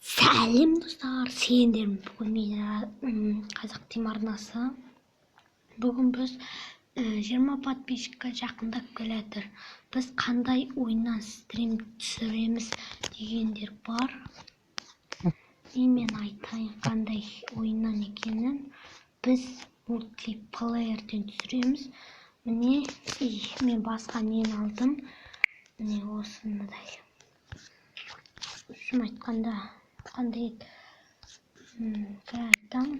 Сәлем достар, сендердің бүгін мен қазақ тим арнасы. Бүгін біз 20 подписчикке жақындап келатыр. Біз қандай ойыннан стрим түсіреміз дегендер бар. Мен айтайын қандай ойыннан екенін. Біз мультиплеерден түсіреміз. Міне, мен басқа нені алдым. Міне осындай. Шын айтқанда қандай кіраттам.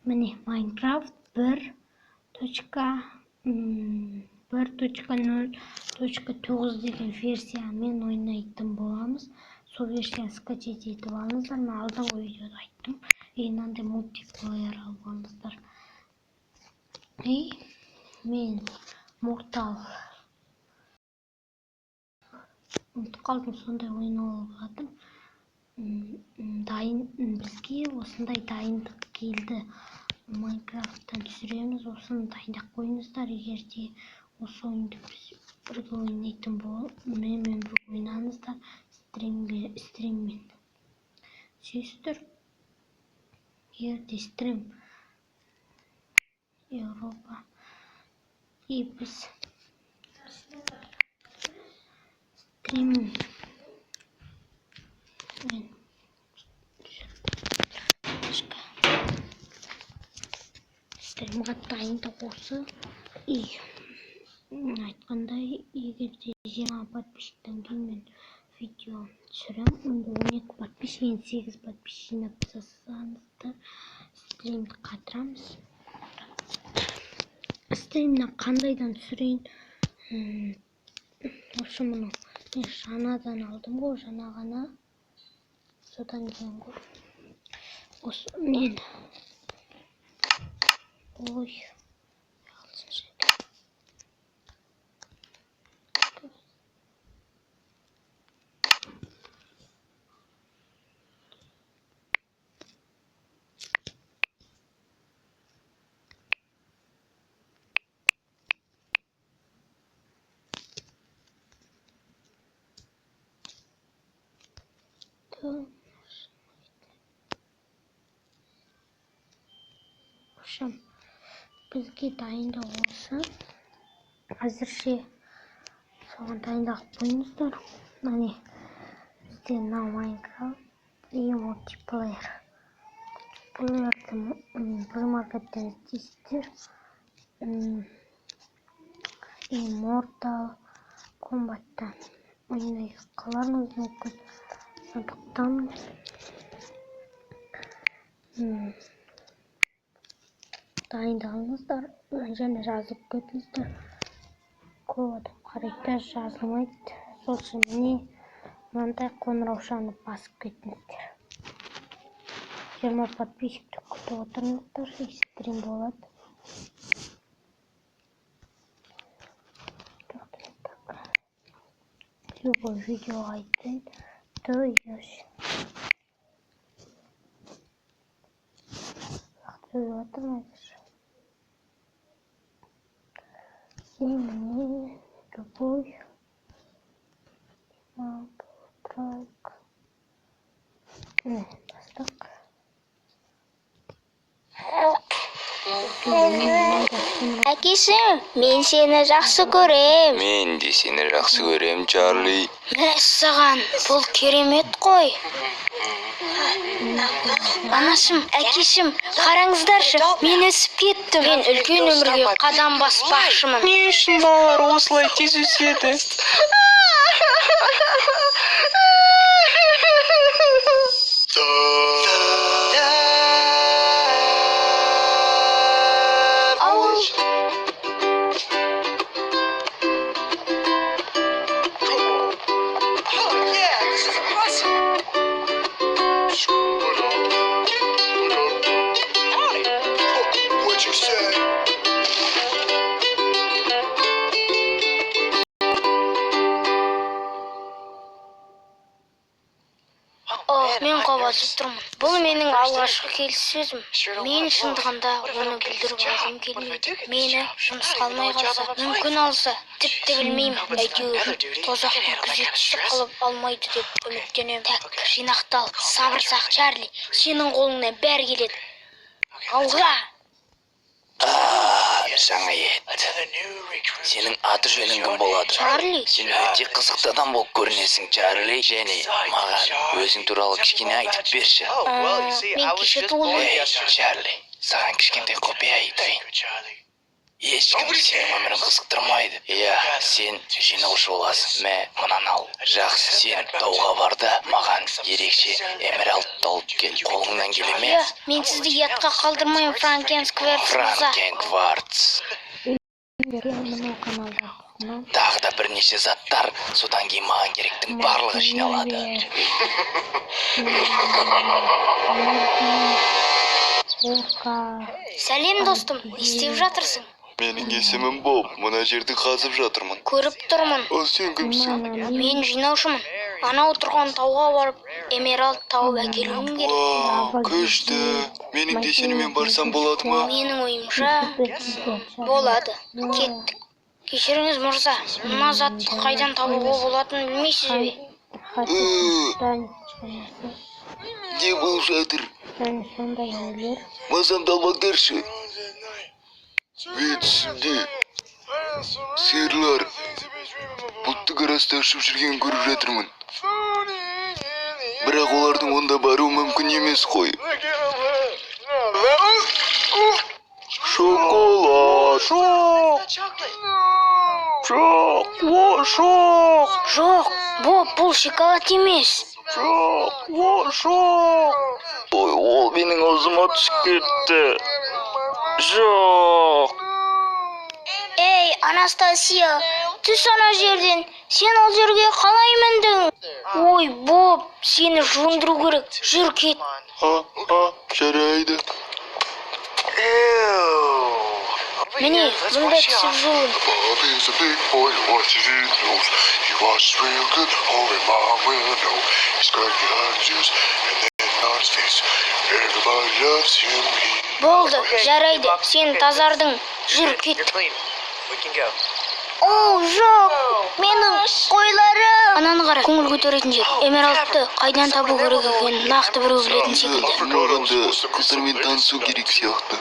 Міне Майнкрафт 1.0.9 деген версиямен ойнайтын боламыз. Сол версияны скачать етіп алыңыздар. Мен алдыңғы видеода айттым. Мынандай мультиплеер алып алыңыздар. Мен Mortal қалдым, сондай ойын ойладым. Бізге осындай дайындық келді. Майнкрафттан түсіреміз, осыны дайындап қойыңыздар. Егер де осы ойынды біз бірге ойнайтын болып, менімен бірге ойнаңыздар. Стриммен сүйістір. Егер де стрим Европа и біз стримға дайындық осы. Айтқандай, егер де 20 подписчиктен кейін мен видео түсірем. 12 подписчик, 8 подписчик жинап жасаңыздар, стримді қатырамыз. Стримді қандайдан түсірейін? Осы мұны мен жаңадан алдым ғой, жаңа ғана. Содан кейін ғой. Осы мен бізге дайындық осы. Әзірше соған дайындық қойыңыздар. Міне бізде мынау Майнкрафт и мультиплеер. Плеерді плеймаркеттен іздейсіздер. Mortal Kombat'тан ойнай қаларыңыз мүмкін. Сондықтан дайындалыңыздар және жазып кетіңіздер. Көп адам қарайды, жазылмайды. Сол үшін міне мынандай қоңыраушаны басып кетіңіздер. 20 подписчикті күтіп отырыңыздар, стрим болады. Любой видео айтайын, то ешь. Мне любой тройка. Бастық. Әкешім, мен сені жақсы көрем. Мен де сені жақсы көрем, Чарли. Мәссаған, бұл керемет қой. Анашым, әкешім, қараңыздаршы, мен өсіп кеттім. Мен үлкен өмірге қадам баспақшымын. Не үшін балалар осылай тез өседі? мен қобалжып тұрмын. Бұл менің алғашқы келіссөзім. Мен шындығында оны білдіріп алғым келмейді. Мені жұмысқа алмай қалса, мүмкін алса, тіпті білмеймін. Әйтеуір тозақтың күзетшісі қылып алмайды деп үміттенемін. Так, жинақтал, сабыр сақ, Чарли. Сенің қолыңнан бәрі келеді. Алға! Жаңа ет. Сенің аты жөнің кім болады? Чарли. Сен өте қызықты адам болып көрінесің, Чарли. Және маған өзің туралы кішкене айтып берші. Мен кеше туылдым. Ей, Чарли, саған кішкентай құпия айтайын. Ешкім сенің өмірін қызықтырмайды. Иә, сен жинаушы боласың. Мә, мынаны ал. Жақсы, сен тауға бар да, маған ерекше эмералдты алып кел. Қолыңнан келе ме? Мен сізді ұятқа қалдырмаймын, Франкен Сквертс мырза. Франкен Квартс. Мынау каналда Тағы да бірнеше заттар, содан кейін маған керектің барлығы жиналады. Сәлем достым, не істеп жатырсың? Менің есімім Боб, мына жерді қазып жатырмын. Көріп тұрмын. Ал сен кімсің? Мен жинаушымын. Анау тұрған тауға барып, эмералд тауып әкелуім керек. Вау, күшті. Менің де сенімен барсам болады ма? Менің ойымша болады. Кеттік. Кешіріңіз мырза, мына затты қайдан табуға болатынын білмейсіз бе? Не болып жатыр? Мазамды алмаңдаршы. Мен түсімде сиырлар бұлттың арасында ұшып жүргенін көріп жатырмын. Бірақ олардың онда баруы мүмкін емес қой. Шоколад. Жоқ, Боб, бұл шоколад емес. Ой, ол менің аузыма түсіп кетті. Жоқ. Ей, Анастасия, түс ана жерден. Сен ол жерге қалай міндің? Ой, Боб, сені жуындыру керек. Жүр кет. Жарайды. Міне, мұнда түсіп жуын. Bob is a big boy who watches his nose. He watches real good, only mom will know. He's got glasses and then on his face. Everybody loves him. Болды, жарайды, сен тазардың. Жүр кет. Оу, жоқ, менің қойларым. Ананы қара, көңіл көтеретін жер. Эмералдты қайдан табу керек екенін нақты біреу білетін секілді. Маған да қыздармен танысу керек сияқты.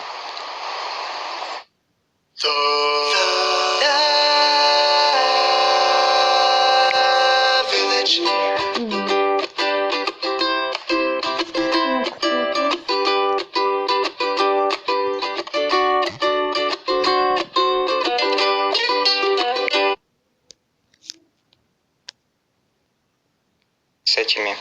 С этими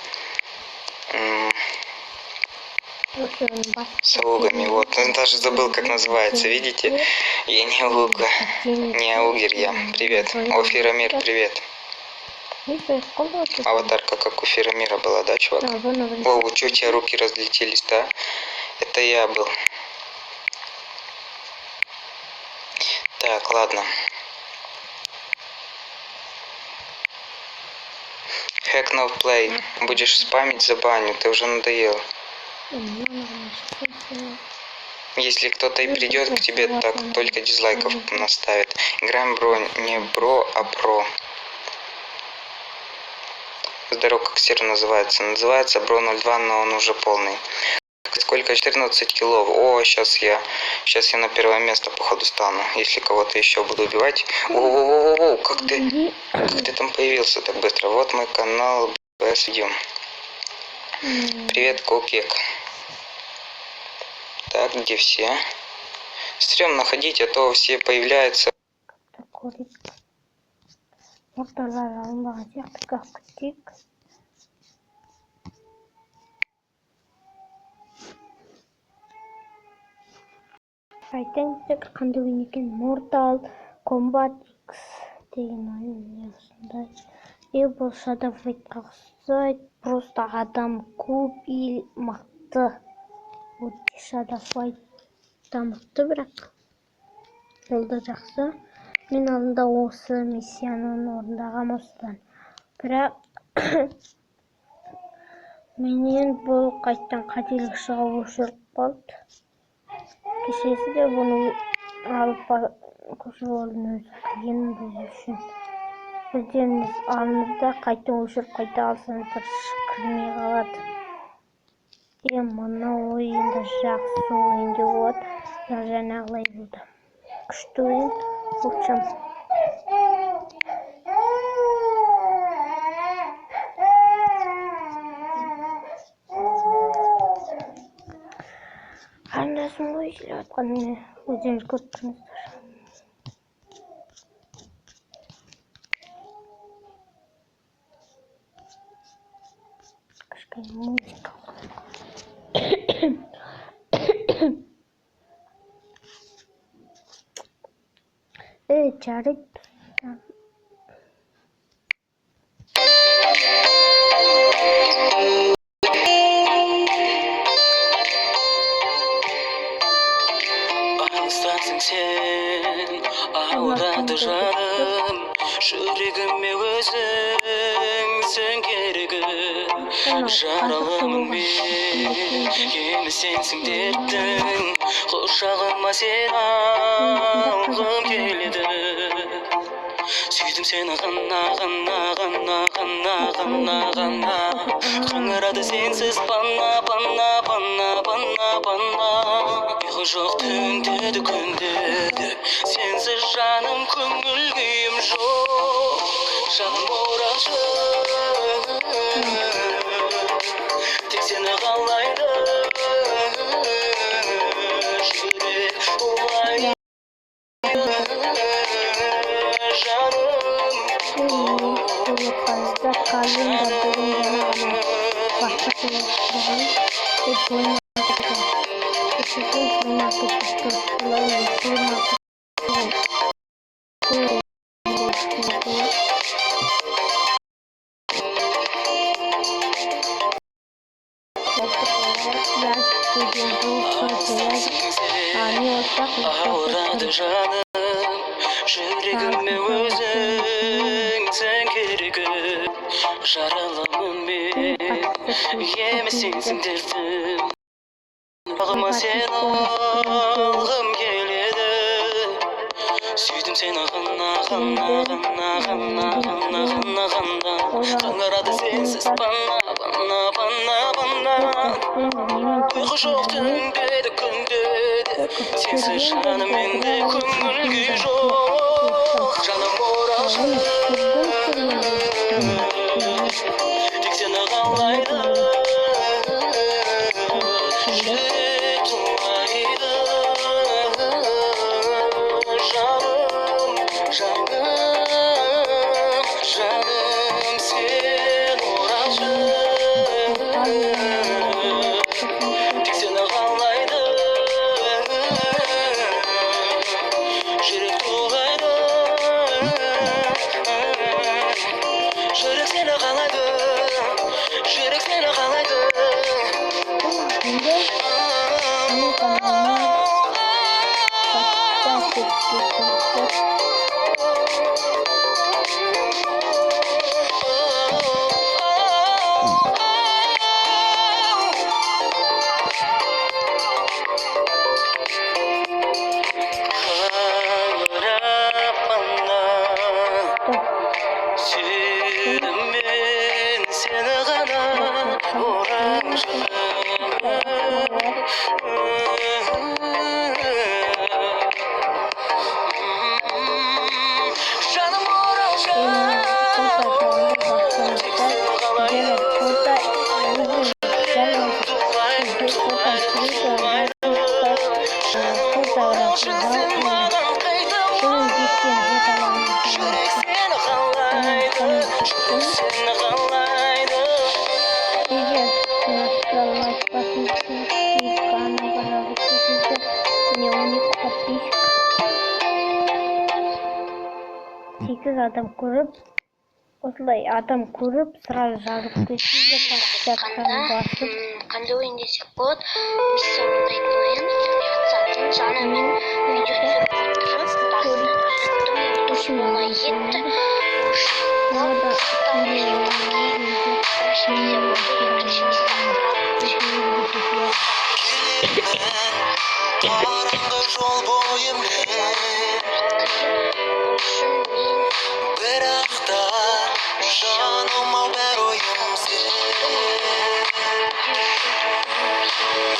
с лугами. Вот, даже забыл, как называется, видите? Я не луга, не аугер я. Привет. Офирамир, привет. Аватарка как у Фирамира была, да, чувак? О, что у тебя руки разлетелись, да? Это я был. Так, ладно. Hack no play. Будешь спамить, забаню, ты уже надоел. Если кто-то и придет к тебе, так только дизлайков наставит. Играем бро, не бро, а про. Здорово, как сервер называется? Называется бро 02, но он уже полный. Сколько? 14 килов. О, сейчас я на первое место походу стану. Если кого-то еще буду убивать. О, как ты там появился так быстро? Вот мой канал БС Видео. Привет, Кокек. Так, где все? Стремно ходить, а то все появляются. Айтайыншы қандай ойын екен? Mortal Kombat X деген ойын осындай. И бұл Shadow Fight ұқсайды, просто адам көп и мықты. Вот Shadow Fight мықты, бірақ ол да жақсы. Мен алдында осы миссияны орындағам осыдан. Бірақ Менен бул кайттан кателик чыгып өшүрүп калды. Кечеси де буну алып көчөрдүн өзү кыйын биз үчүн. Бирден алымызда кайта өшүрүп кайта алсаңыздар кирмей калат. Мына оюнда жакшы оюн деп болот. Жанагылай болду. Күчтүү оюн болчу. Андасын бой келип атканын өзүңүз көрдүңүздөр. Кышкай музыка. Жарык. Алыстансың сен, ауырады жаным, жүрегіме өзің, сен керегім, жаралымын мен, емі сенсің дерттің, құшағыма сен алғым келеді. Сүйдім сені ғана, қыңырады сенсіз пана. Ұйқы жоқ түндеді күндеді, сенсіз жаным көңіл күйім жоқ, жаным орашы, тек сені қалайды, жүрек улайды, ауырады жаным, жүрегіме өзің, сен керегім, жаралымын мен, емі сенсің дертім, құшағыма сен алғым келеді. Сүйдім сені ғана, қыңырады сенсіз пана. Ұйқы жоқ түндеді күндеді, сенсіз жаным менде көңіл күй жоқ, жаным орашы, тек сені қалайды, жүрек тулайды, жаным сен орашы, тек сені қалайды, жүрек тулайды, жүрек сені қалайды, жүрек сені қалайды. Сүйдім мен сені ғана, орашы, жаным орашы, тек сені қалайды, адам көріп, осылай адам көріп, сразу жазып кетсе, басып. Қандай ойын десек болады? Миссия ойнайтын ойын, жатсатын жанымен видео түсіріп отырып, басынан үзіктім, душмана етті, ушында, бірінші миссия болды, екінші жақта жаным ау бәр ойым сен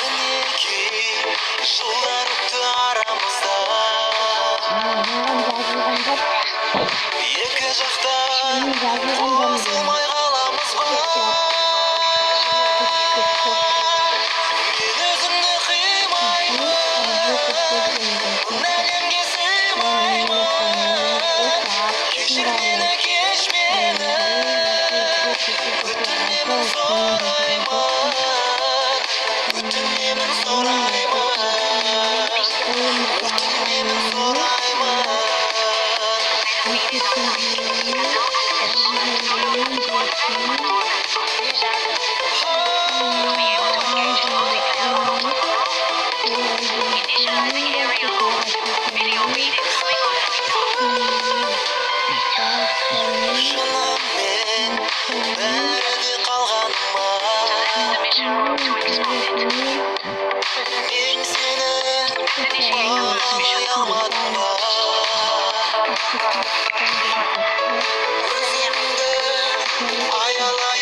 мінекей жылдар өтті арамызда екі жақта қосылмай қаламыз ба мен өзімді қимаймын мына әлемге сыймаймын кешір мені кеш мені өтінемін сұраймын өтінемін сұраймын өтінемін сұраймын шынымен бәрі де қалғаныма мен сені бағалай алмадым ба